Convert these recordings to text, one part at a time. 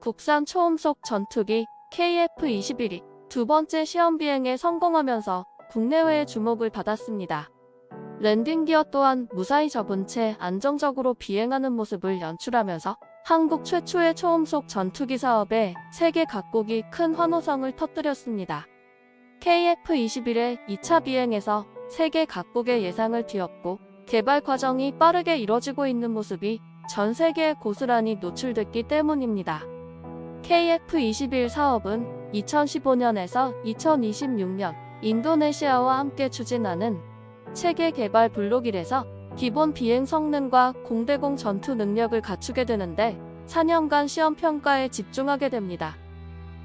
국산 초음속 전투기 KF-21이 두 번째 시험 비행에 성공하면서 국내외의 주목을 받았습니다. 랜딩 기어 또한 무사히 접은 채 안정적으로 비행하는 모습을 연출하면서 한국 최초의 초음속 전투기 사업에 세계 각국이 큰 환호성을 터뜨렸습니다. KF-21의 2차 비행에서 세계 각국의 예상을 뒤엎고 개발 과정이 빠르게 이뤄지고 있는 모습이 전 세계에 고스란히 노출됐기 때문입니다. KF-21 사업은 2015년에서 2026년 인도네시아와 함께 추진하는 체계 개발 블록 1에서 기본 비행 성능과 공대공 전투 능력을 갖추게 되는데 4년간 시험 평가에 집중하게 됩니다.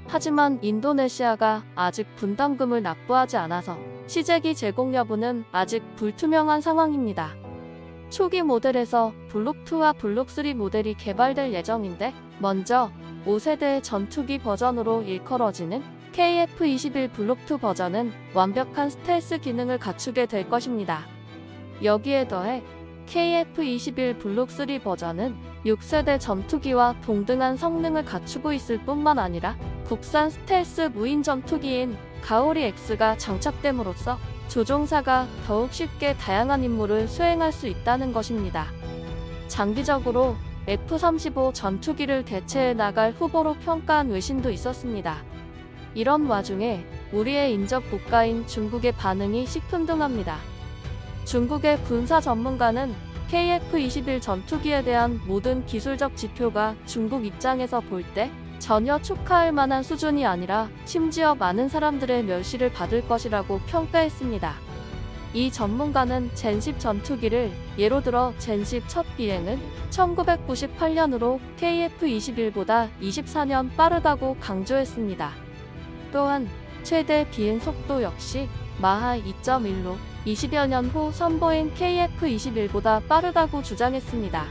하지만 인도네시아가 아직 분담금을 납부하지 않아서 시제기 제공 여부는 아직 불투명한 상황입니다. 초기 모델에서 블록2와 블록3 모델이 개발될 예정인데 먼저 5세대 전투기 버전으로 일컬어지는 KF-21 블록2 버전은 완벽한 스텔스 기능을 갖추게 될 것입니다. 여기에 더해 KF-21 블록3 버전은 6세대 전투기와 동등한 성능을 갖추고 있을 뿐만 아니라 국산 스텔스 무인 전투기인 가오리 X가 장착됨으로써 조종사가 더욱 쉽게 다양한 임무를 수행할 수 있다는 것입니다. 장기적으로 F-35 전투기를 대체해 나갈 후보로 평가한 외신도 있었습니다. 이런 와중에 우리의 인접 국가인 중국의 반응이 시큰둥합니다. 중국의 군사 전문가는 KF-21 전투기에 대한 모든 기술적 지표가 중국 입장에서 볼 때 전혀 축하할 만한 수준이 아니라 심지어 많은 사람들의 멸시를 받을 것이라고 평가했습니다. 이 전문가는 젠10 전투기를 예로 들어 젠10 첫 비행은 1998년으로 KF-21보다 24년 빠르다고 강조했습니다. 또한 최대 비행 속도 역시 마하 2.1로 20여 년 후 선보인 KF-21보다 빠르다고 주장했습니다.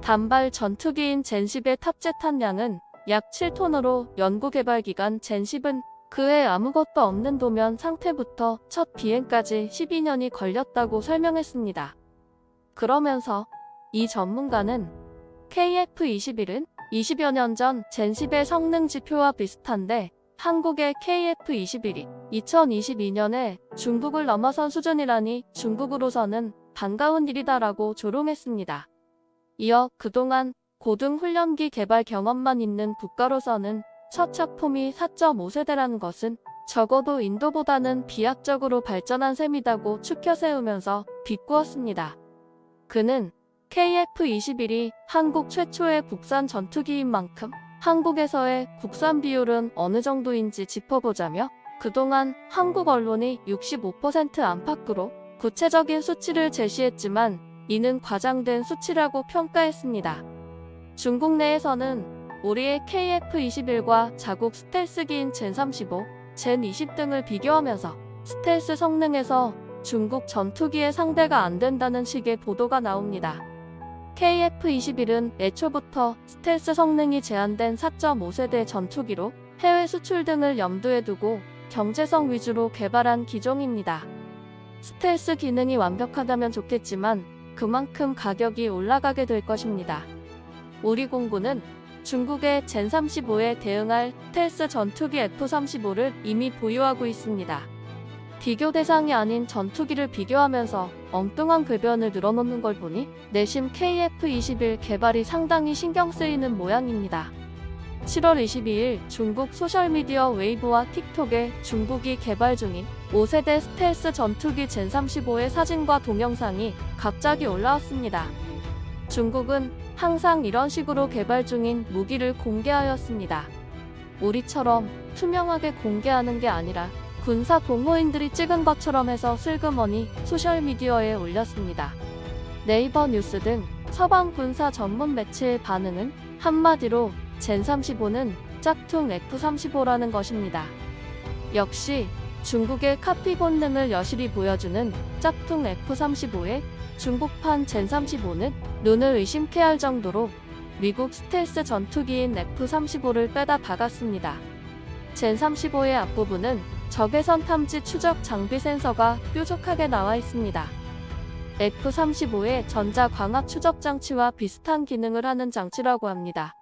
단발 전투기인 젠10의 탑재 탄량은 약 7톤으로 연구개발 기간 젠10은 그해 아무것도 없는 도면 상태부터 첫 비행까지 12년이 걸렸다고 설명했습니다. 그러면서 이 전문가는 KF-21은 20여 년 전 젠10의 성능 지표와 비슷한데 한국의 KF-21이 2022년에 중국을 넘어선 수준이라니 중국으로서는 반가운 일이다라고 조롱했습니다. 이어 그동안 고등 훈련기 개발 경험만 있는 국가로서는 첫 작품이 4.5세대라는 것은 적어도 인도보다는 비약적으로 발전한 셈이다고 추켜 세우면서 비꼬았습니다. 그는 KF-21이 한국 최초의 국산 전투기인 만큼 한국에서의 국산 비율은 어느 정도인지 짚어보자며 그동안 한국 언론이 65% 안팎으로 구체적인 수치를 제시했지만 이는 과장된 수치라고 평가했습니다. 중국 내에서는 우리의 KF-21과 자국 스텔스기인 젠35, 젠20 등을 비교하면서 스텔스 성능에서 중국 전투기의 상대가 안 된다는 식의 보도가 나옵니다. KF-21은 애초부터 스텔스 성능이 제한된 4.5세대 전투기로 해외 수출 등을 염두에 두고 경제성 위주로 개발한 기종입니다. 스텔스 기능이 완벽하다면 좋겠지만 그만큼 가격이 올라가게 될 것입니다. 우리 공군은 중국의 젠35에 대응할 스텔스 전투기 F-35를 이미 보유하고 있습니다. 비교 대상이 아닌 전투기를 비교하면서 엉뚱한 궤변을 늘어놓는 걸 보니 내심 KF-21 개발이 상당히 신경 쓰이는 모양입니다. 7월 22일 중국 소셜미디어 웨이보와 틱톡에 중국이 개발 중인 5세대 스텔스 전투기 젠35의 사진과 동영상이 갑자기 올라왔습니다. 중국은 항상 이런 식으로 개발 중인 무기를 공개하였습니다. 우리처럼 투명하게 공개하는 게 아니라 군사 동호인들이 찍은 것처럼 해서 슬그머니 소셜미디어에 올렸습니다. 네이버 뉴스 등 서방 군사 전문 매체의 반응은 한마디로 젠35는 짝퉁 F-35라는 것입니다. 역시 중국의 카피 본능을 여실히 보여주는 짝퉁 F-35에 중국판 젠35는 눈을 의심케 할 정도로 미국 스텔스 전투기인 F-35를 빼다 박았습니다. 젠35의 앞부분은 적외선 탐지 추적 장비 센서가 뾰족하게 나와 있습니다. F-35의 전자 광학 추적 장치와 비슷한 기능을 하는 장치라고 합니다.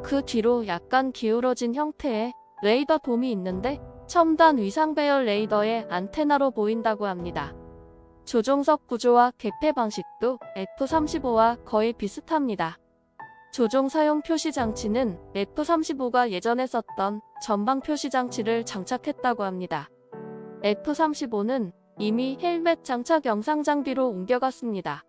그 뒤로 약간 기울어진 형태의 레이더 돔이 있는데 첨단 위상 배열 레이더의 안테나로 보인다고 합니다. 조종석 구조와 개폐 방식도 F-35와 거의 비슷합니다. 조종 사용 표시 장치는 F-35가 예전에 썼던 전방 표시 장치를 장착했다고 합니다. F-35는 이미 헬멧 장착 영상 장비로 옮겨갔습니다.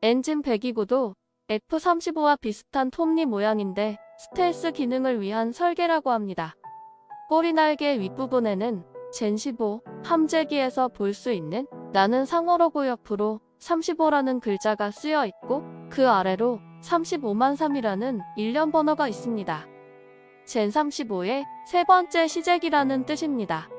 엔진 배기구도 F-35와 비슷한 톱니 모양인데 스텔스 기능을 위한 설계라고 합니다. 꼬리 날개 윗부분에는 젠15 함재기에서 볼 수 있는 라는 상어 로고 옆으로 35라는 글자가 쓰여 있고 그 아래로 35만3이라는 일련 번호가 있습니다. 젠35의 세 번째 시제기라는 뜻입니다.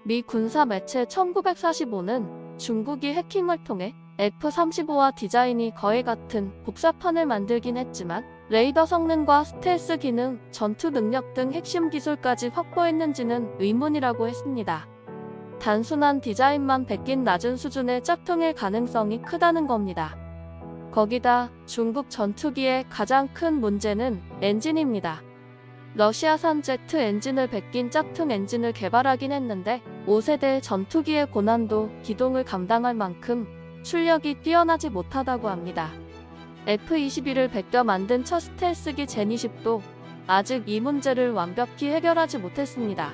미 군사 매체 1945는 중국이 해킹을 통해 F-35와 디자인이 거의 같은 복사판을 만들긴 했지만 레이더 성능과 스텔스 기능, 전투 능력 등 핵심 기술까지 확보했는지는 의문이라고 했습니다. 단순한 디자인만 베낀 낮은 수준의 짝퉁일 가능성이 크다는 겁니다. 거기다 중국 전투기의 가장 큰 문제는 엔진입니다. 러시아산 제트 엔진을 베낀 짝퉁 엔진을 개발하긴 했는데 5세대 전투기의 고난도, 기동을 감당할 만큼 출력이 뛰어나지 못하다고 합니다. F-21을 베껴 만든 첫 스텔스기 젠20도 아직 이 문제를 완벽히 해결하지 못했습니다.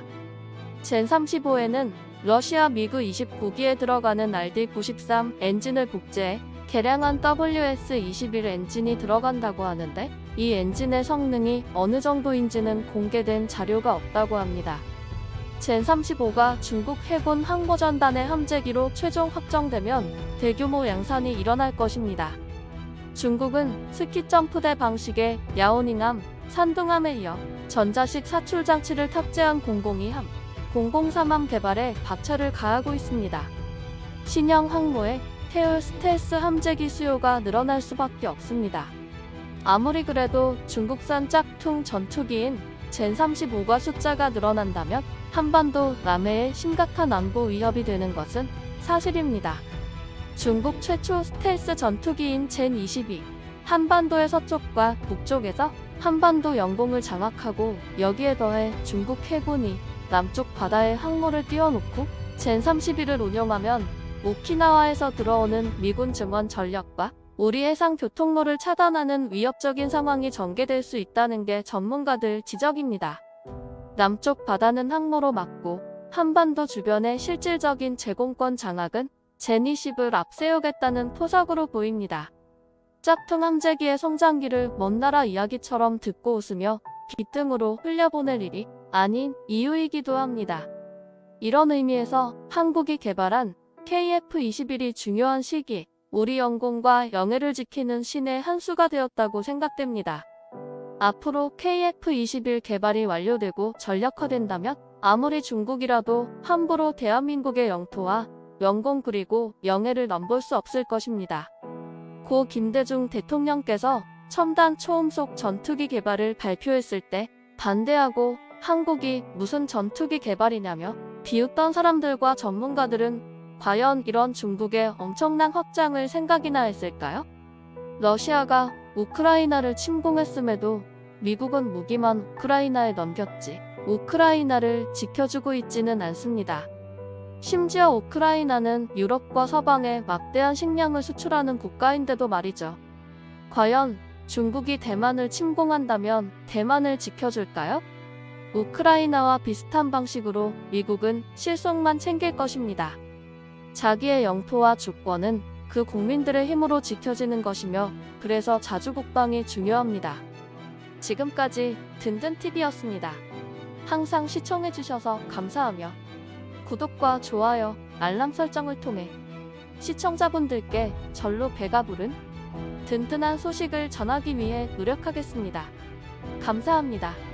젠35에는 러시아 미그 29기에 들어가는 RD-93 엔진을 복제해 개량한 WS-21 엔진이 들어간다고 하는데 이 엔진의 성능이 어느 정도인지는 공개된 자료가 없다고 합니다. 젠35가 중국 해군 항모전단의 함재기로 최종 확정되면 대규모 양산이 일어날 것입니다. 중국은 스키 점프대 방식의 야오닝함, 산둥함에 이어 전자식 사출 장치를 탑재한 002함, 003함 개발에 박차를 가하고 있습니다. 신형 항모에 태울 스텔스 함재기 수요가 늘어날 수밖에 없습니다. 아무리 그래도 중국산 짝퉁 전투기인 젠35가 숫자가 늘어난다면 한반도 남해에 심각한 안보 위협이 되는 것은 사실입니다. 중국 최초 스텔스 전투기인 젠22, 한반도의 서쪽과 북쪽에서 한반도 영공을 장악하고 여기에 더해 중국 해군이 남쪽 바다에 항모를 띄워놓고 젠31을 운용하면 오키나와에서 들어오는 미군 증원 전력과 우리 해상 교통로를 차단하는 위협적인 상황이 전개될 수 있다는 게 전문가들 지적입니다. 남쪽 바다는 항모로 막고 한반도 주변의 실질적인 제공권 장악은 젠20을 앞세우겠다는 포석으로 보입니다. 짝퉁 함재기의 성장기를 먼 나라 이야기처럼 듣고 웃으며 귓등으로 흘려보낼 일이 아닌 이유이기도 합니다. 이런 의미에서 한국이 개발한 KF-21이 중요한 시기, 우리 영공과 영해를 지키는 신의 한 수가 되었다고 생각됩니다. 앞으로 KF-21 개발이 완료되고 전력화된다면 아무리 중국이라도 함부로 대한민국의 영토와 영공 그리고 영해를 넘볼 수 없을 것입니다. 고 김대중 대통령께서 첨단 초음속 전투기 개발을 발표했을 때 반대하고 한국이 무슨 전투기 개발이냐며 비웃던 사람들과 전문가들은 과연 이런 중국의 엄청난 확장을 생각이나 했을까요? 러시아가 우크라이나를 침공했음에도 미국은 무기만 우크라이나에 넘겼지 우크라이나를 지켜주고 있지는 않습니다. 심지어 우크라이나는 유럽과 서방에 막대한 식량을 수출하는 국가인데도 말이죠. 과연 중국이 대만을 침공한다면 대만을 지켜줄까요? 우크라이나와 비슷한 방식으로 미국은 실속만 챙길 것입니다. 자기의 영토와 주권은 그 국민들의 힘으로 지켜지는 것이며 그래서 자주국방이 중요합니다. 지금까지 든든TV였습니다. 항상 시청해주셔서 감사하며 구독과 좋아요, 알람 설정을 통해 시청자분들께 절로 배가 부른 든든한 소식을 전하기 위해 노력하겠습니다. 감사합니다.